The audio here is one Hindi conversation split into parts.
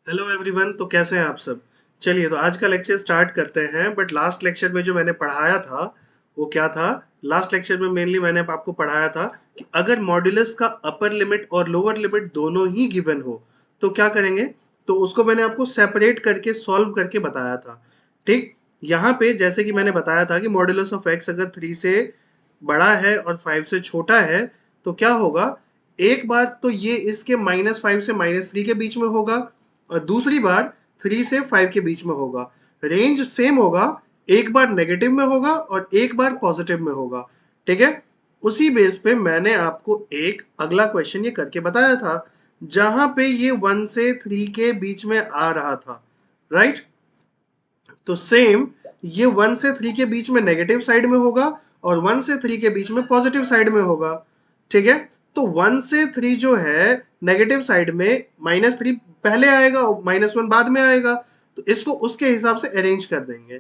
Hello everyone. तो कैसे हैं आप सब? चलिए, तो आज का लेक्चर स्टार्ट करते हैं। बट लास्ट लेक्चर में जो मैंने पढ़ाया था वो क्या था? लास्ट लेक्चर में मेनली मैंने आपको पढ़ाया था कि अगर मॉड्यूलस का अपर लिमिट और लोअर लिमिट दोनों ही गिवन हो तो क्या करेंगे। तो उसको मैंने आपको सेपरेट करके सॉल्व करके बताया था। ठीक, यहाँ पे जैसे कि मैंने बताया था कि मॉड्यूलस ऑफ एक्स अगर 3 से बड़ा है और 5 से छोटा है तो क्या होगा। एक बार तो ये इसके -5 से -3 के बीच में होगा और दूसरी बार 3 से 5 के बीच में होगा। रेंज सेम होगा, एक बार नेगेटिव में होगा और एक बार पॉजिटिव में होगा। ठीक है, उसी बेस पे मैंने आपको एक अगला क्वेश्चन ये करके बताया था जहां पे ये 1 से 3 के बीच में आ रहा था। राइट, तो सेम ये 1 से 3 के बीच में नेगेटिव साइड में होगा और 1 से 3 के बीच में पॉजिटिव साइड में होगा। ठीक है, तो 1 से 3 जो है नेगेटिव साइड में -3 पहले आएगा और -1 बाद में आएगा, तो इसको उसके हिसाब से अरेंज कर देंगे।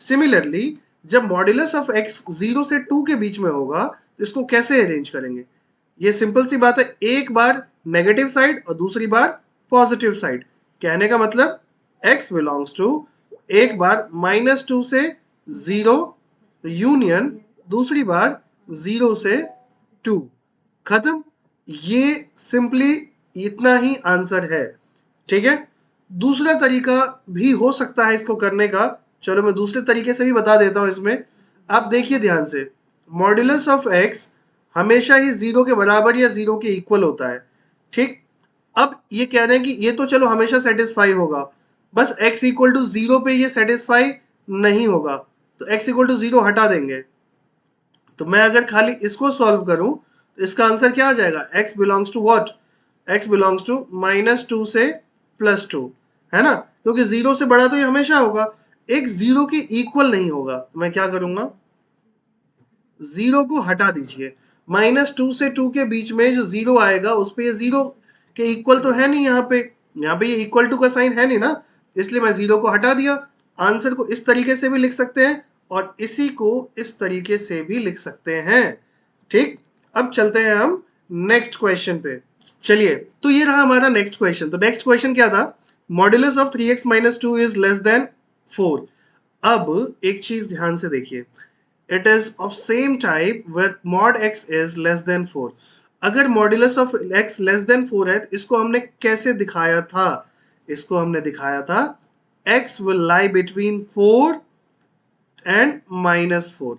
सिमिलरली जब मॉड्यूलस ऑफ एक्स 0 से 2 के बीच में होगा तो इसको कैसे अरेंज करेंगे। ये सिंपल सी बात है, एक बार नेगेटिव साइड और दूसरी बार पॉजिटिव साइड। कहने का मतलब x बिलोंग्स टू एक बार -2 से 0 यूनियन, दूसरी बार 0 से 2, खत्म। ये सिंपली इतना ही आंसर है। ठीक है, दूसरा तरीका भी हो सकता है इसको करने का। चलो मैं दूसरे तरीके से भी बता देता हूं इसमें। आप देखिए ध्यान से, मॉड्यूलस ऑफ एक्स हमेशा ही 0 के बराबर या 0 के इक्वल होता है। ठीक, अब ये कह रहे हैं कि ये तो चलो हमेशा सेटिस्फाई होगा, बस x इक्वल टू 0 पे ये सेटिस्फाई नहीं होगा, तो x इक्वल टू 0 हटा देंगे। तो मैं अगर खाली इसको सॉल्व करूं तो इसका आंसर क्या आ जाएगा? x belongs to what? x belongs to -2 से +2, है ना, क्योंकि 0 से बड़ा तो ये हमेशा होगा। एक 0 के इक्वल नहीं होगा, तो मैं क्या करूंगा, 0 को हटा दीजिए। -2 से 2 के बीच में जो 0 आएगा उस पे ये 0 के इक्वल तो है नहीं, यहाँ पे ये इक्वल टू का साइन है नहीं ना, इसलिए मैं 0 को हटा दिया। आंसर को इस तरीके से भी लिख सकते हैं और इसी को इस तरीके से भी लिख सकते हैं। ठीक, अब चलते हैं हम नेक्स्ट क्वेश्चन पे। चलिए, तो ये रहा हमारा नेक्स्ट क्वेश्चन। तो नेक्स्ट क्वेश्चन क्या था? Modulus of 3x - 2 is less than 4। अब एक चीज ध्यान से देखिए, it is of same type where mod x is less than 4। अगर modulus of x less than 4 है तो इसको हमने कैसे दिखाया था? इसको हमने दिखाया था x will lie between 4 and -4।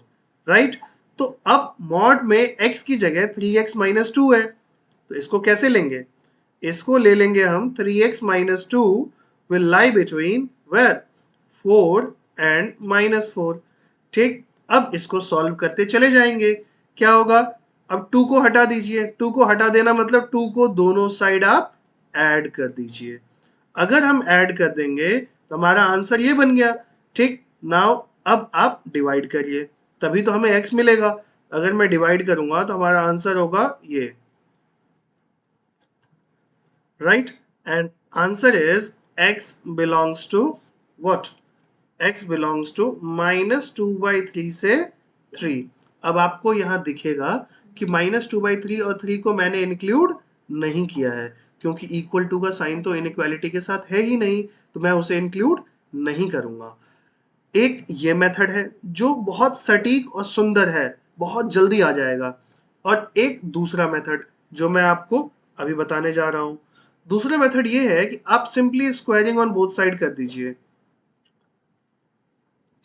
Right, तो अब मॉड में x की जगह 3x - 2 है, तो इसको कैसे लेंगे? इसको ले लेंगे हम 3x - 2 will lie between where 4 and -4। ठीक, अब इसको सॉल्व करते चले जाएंगे। क्या होगा? अब 2 को हटा दीजिए। 2 को हटा देना मतलब 2 को दोनों साइड आप ऐड कर दीजिए। अगर हम ऐड कर देंगे तो हमारा आंसर ये बन गया। ठीक, नाउ अब आप डिवाइड करिए, तभी तो हमें x मिलेगा। अगर मैं डिवाइड करूंगा तो हमारा आंसर होगा ये। Right, and answer is x belongs to what? x belongs to -2/3 से 3। अब आपको यहां दिखेगा कि -2/3 और 3 को मैंने इंक्लूड नहीं किया है, क्योंकि इक्वल टू का साइन तो इनइक्वालिटी के साथ है ही नहीं, तो मैं उसे इंक्लूड नहीं करूंगा। एक ये मेथड है जो बहुत सटीक और सुंदर है, बहुत जल्दी आ जाएगा। और एक दूसरा मेथड जो मैं आपको अभी बताने जा रहा हूं। दूसरा मेथड ये है कि आप simply squaring on both side कर दीजिए।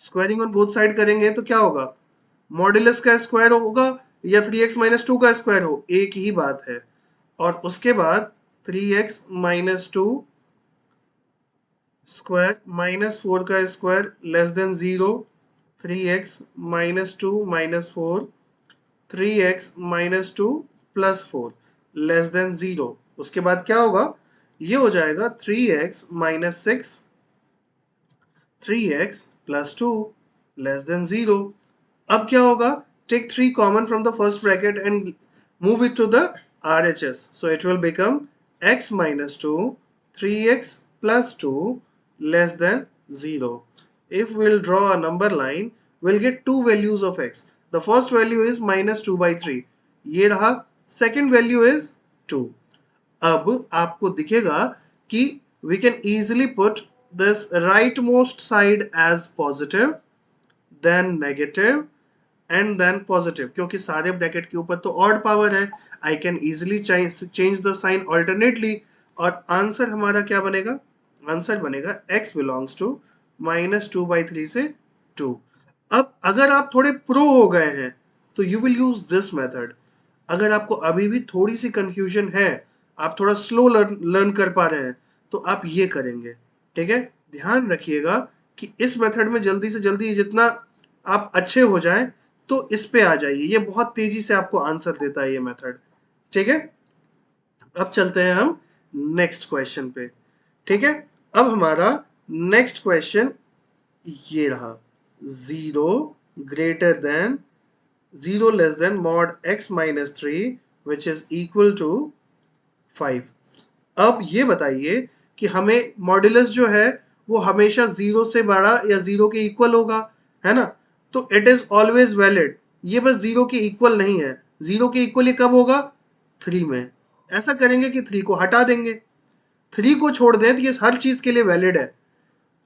स्क्वायरिंग ऑन बोथ साइड करेंगे तो क्या होगा? मॉड्यूलस का स्क्वायर होगा या 3x - 2 का स्क्वायर हो, एक ही बात है। और उसके बाद 3x - 2 स्क्वायर -4 का square less than 0। 3x - 2 - 4, 3x - 2 + 4 less than 0। उसके बाद क्या होगा? ये हो जाएगा 3x - 6, 3x + 2 लेस देन 0। अब क्या होगा? Take 3 common from the first bracket and move it to the RHS. So it will become x - 2, 3x + 2 less than 0. If we'll draw a number line, we'll get two values of x. The first value is -2/3. ये रहा। Second value is 2। अब आपको दिखेगा कि we can easily put this rightmost side as positive, then negative and then positive, क्योंकि सारे ब्रैकेट के ऊपर तो ऑड पावर है. I can easily change the sign alternately, और आंसर हमारा क्या बनेगा? आंसर बनेगा x बिलोंग्स टू -2/3 से 2. अब अगर आप थोड़े प्रो हो गए हैं तो you will use this method. अगर आपको अभी भी थोड़ी सी कंफ्यूजन है, आप थोड़ा स्लो लर्न कर पा रहे हैं, तो आप ये करेंगे. ठीक है, ध्यान रखिएगा कि इस मेथड में जल्दी से जल्दी जितना आप अच्छे हो जाएं तो इस पे आ जाइए. ये बहुत तेजी से आपको आंसर देता है ये मेथड. ठीक है, अब चलते हैं हम नेक्स्ट क्वेश्चन पे. ठीक है, अब हमारा नेक्स्ट क्वेश्चन ये रहा. 0 greater than 0 less than mod x minus 3 which is equal to 5. अब ये बताइए कि हमें मॉड्यूलस जो है वो हमेशा 0 से बड़ा या 0 के इक्वल होगा, है ना? तो इट इज ऑलवेज वैलिड. ये बस 0 के इक्वल नहीं है. 0 के इक्वल ये कब होगा? 3 में. ऐसा करेंगे कि 3 को हटा देंगे, 3 को छोड़ दें तो ये हर चीज के लिए वैलिड है.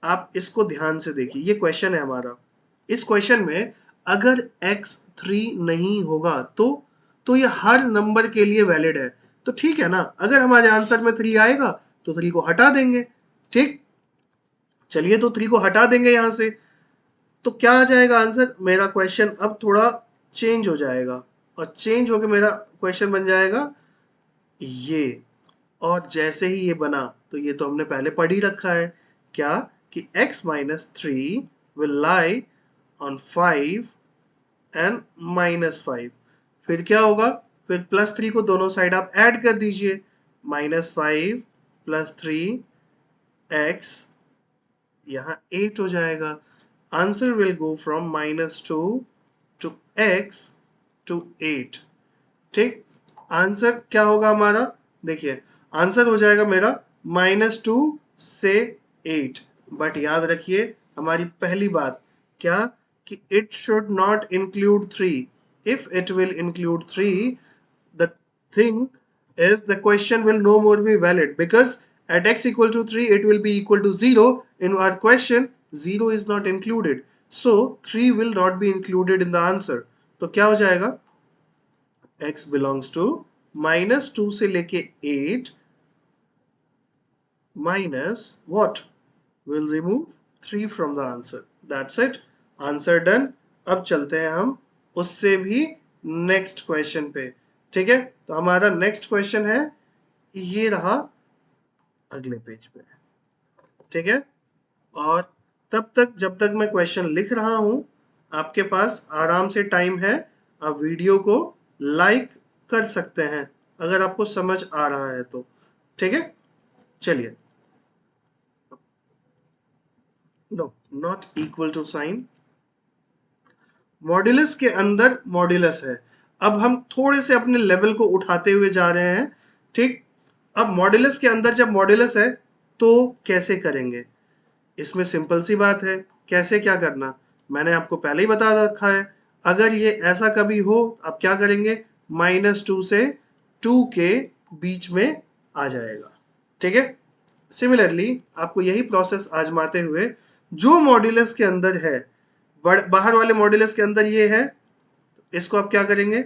आप इसको ध्यान से देखिए, ये क्वेश्चन है हमारा. इस क्वेश्चन में अगर x 3 नहीं होगा तो ये हर नंबर के लिए वैलिड है. तो ठीक है ना, अगर हमारे आंसर में 3 आएगा तो 3 को हटा देंगे. ठीक, चलिए तो 3 को हटा देंगे यहां से, तो क्या आ जाएगा आंसर? मेरा क्वेश्चन अब थोड़ा चेंज हो जाएगा, और चेंज होकर मेरा क्वेश्चन बन जाएगा ये. और जैसे ही ये बना, तो ये तो हमने पहले पढ़ ही रखा है, क्या कि x minus 3 will lie on 5 and -5. फिर क्या होगा? फिर +3 को दोनों साइड आप ऐड कर दीजिए. -5 + 3 x, यहाँ 8 हो जाएगा. Answer will go from -2 to x to 8. ठीक, आंसर क्या होगा हमारा? देखिए, आंसर हो जाएगा मेरा -2 से 8. बट याद रखिए हमारी पहली बात क्या, कि it should not include 3. If it will include 3, the thing is the question will no more be valid, because at x equal to 3 it will be equal to 0. In our question 0 is not included, so 3 will not be included in the answer. तो क्या हो जाएगा? x belongs to -2 से लेके 8 minus what? We'll remove 3 from the answer. That's it. Answer done. अब चलते हैं हम उससे भी नेक्स्ट क्वेश्चन पे. ठीक है, तो हमारा नेक्स्ट क्वेश्चन है ये रहा अगले पेज पे. ठीक है, और तब तक जब तक मैं क्वेश्चन लिख रहा हूं, आपके पास आराम से टाइम है. आप वीडियो को लाइक कर सकते हैं अगर आपको समझ आ रहा है तो. ठीक है, चलिए. No, not equal to sign. Modulus के अंदर मॉड्यूलस है. अब हम थोड़े से अपने लेवल को उठाते हुए जा रहे हैं. ठीक, अब मॉड्यूलस के अंदर जब मॉड्यूलस है तो कैसे करेंगे? इसमें सिंपल सी बात है. कैसे क्या करना मैंने आपको पहले ही बता रखा है. अगर ये ऐसा कभी हो, आप क्या करेंगे? -2 से 2 के बीच में आ जाएगा. ठीक है, सिमिलरली आपको यही प्रोसेस आजमाते हुए जो मॉड्यूलस के अंदर है, बाहर वाले मॉड्यूलस के अंदर ये है, इसको आप क्या करेंगे?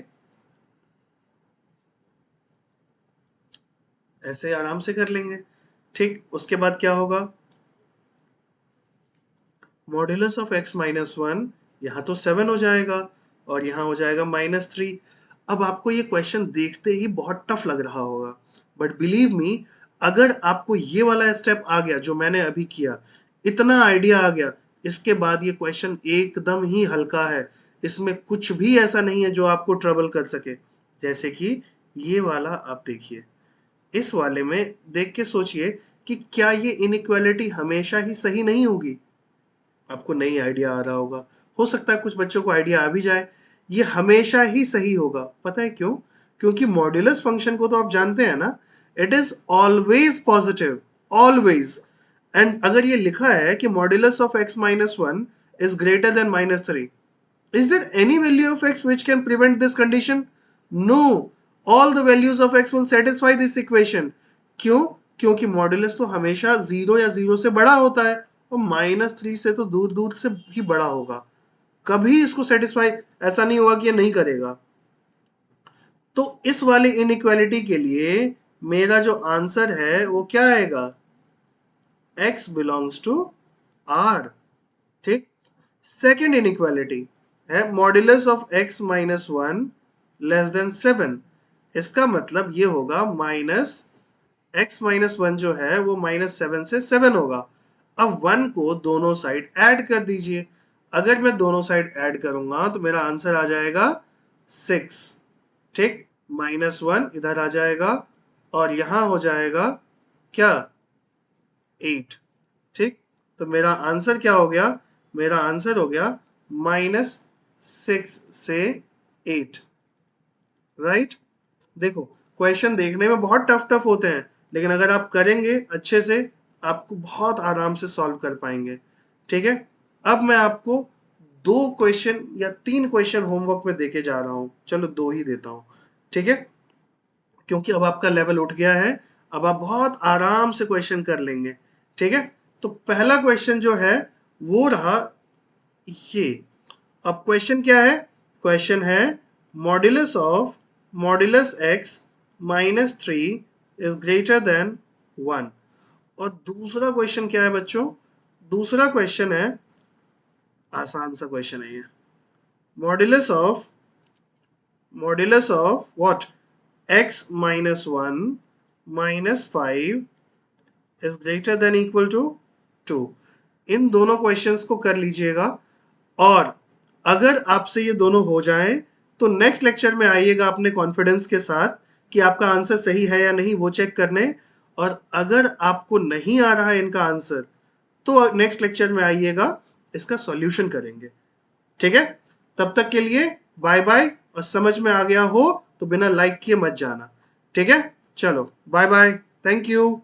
ऐसे आराम से कर लेंगे. ठीक, उसके बाद क्या होगा? मॉड्यूलस ऑफ x -1 यहाँ तो 7 हो जाएगा, और यहाँ हो जाएगा -3. अब आपको ये क्वेश्चन देखते ही बहुत टफ लग रहा होगा, बट बिलीव मी, अगर आपको ये वाला स्टेप आ गया जो मैंने अभी किया, इतना आइडिया आ गया, इसके बाद ये क्वेश्चन एकदम ही हल्का है. इसमें कुछ भी ऐसा नहीं है जो आपको ट्रबल कर सके. जैसे कि ये वाला आप देखिए, इस वाले में देख के सोचिए कि क्या ये इनइक्वालिटी हमेशा ही सही नहीं होगी? आपको नहीं आइडिया आ रहा होगा, हो सकता है कुछ बच्चों को आइडिया आ भी जाए. ये हमेशा ही सही होगा. पता है क्यों? क्योंकि मॉड्यूलस फंक्शन को तो आप जानते हैं ना, it is always positive, always. And अगर ये लिखा है कि modulus of x -1 is greater than -3, is there any value of x which can prevent this condition? No, all the values of x will satisfy this equation. क्यों? क्योंकि मॉड्यूलस तो हमेशा 0 या 0 से बड़ा होता है और -3 से तो दूर दूर से ही बड़ा होगा, कभी इसको सेटिस्फाई ऐसा नहीं होगा कि ये नहीं करेगा। तो इस वाले इनइक्वालिटी के लिए मेरा जो आंसर है वो क्या आएगा, x बिलोंग्स टू r। ठीक। सेकेंड इनइक्वालिटी है modulus of x minus 1 less than 7। इसका मतलब ये होगा माइनस x माइनस 1 जो है वो -7 से 7 होगा। अब 1 को दोनों साइड ऐड कर दीजिए। अगर मैं दोनों साइड ऐड करूंगा तो मेरा आंसर आ जाएगा 6। ठीक। -1 इधर आ जाएगा और यहां हो जाएगा क्या, 8। ठीक। तो मेरा आंसर क्या हो गया, मेरा आंसर हो गया -6 से 8। राइट। देखो क्वेश्चन देखने में बहुत टफ टफ होते हैं, लेकिन अगर आप करेंगे अच्छे से आपको बहुत आराम से सॉल्व कर पाएंगे। ठीक है। अब मैं आपको 2 क्वेश्चन या 3 क्वेश्चन होमवर्क में देके जा रहा हूं, चलो 2 ही देता हूं। ठीक है। क्योंकि अब आपका लेवल उठ गया है, अब आप बहुत आराम से क्वेश्चन कर लेंगे। ठीक है। तो पहला क्वेश्चन जो है वो रहा ये। अब क्वेश्चन क्या है, क्वेश्चन है modulus x minus 3 is greater then 1। और दूसरा क्वेश्चन क्या है बच्चों, दूसरा क्वेश्चन है, आसान सा क्वेश्चन है ये, modulus of what, x minus 1 minus 5 is greater than equal to 2। इन दोनों क्वेश्चंस को कर लीजिएगा और अगर आपसे ये दोनों हो जाएं तो नेक्स्ट लेक्चर में आइएगा अपने कॉन्फिडेंस के साथ कि आपका आंसर सही है या नहीं वो चेक करने। और अगर आपको नहीं आ रहा है इनका आंसर तो नेक्स्ट लेक्चर में आइएगा, इसका सॉल्यूशन करेंगे। ठीक है। तब तक के लिए बाय बाय। और समझ में आ गया हो तो बिना लाइक किए मत जाना। ठीक है। चलो बाय बाय, थैंक यू।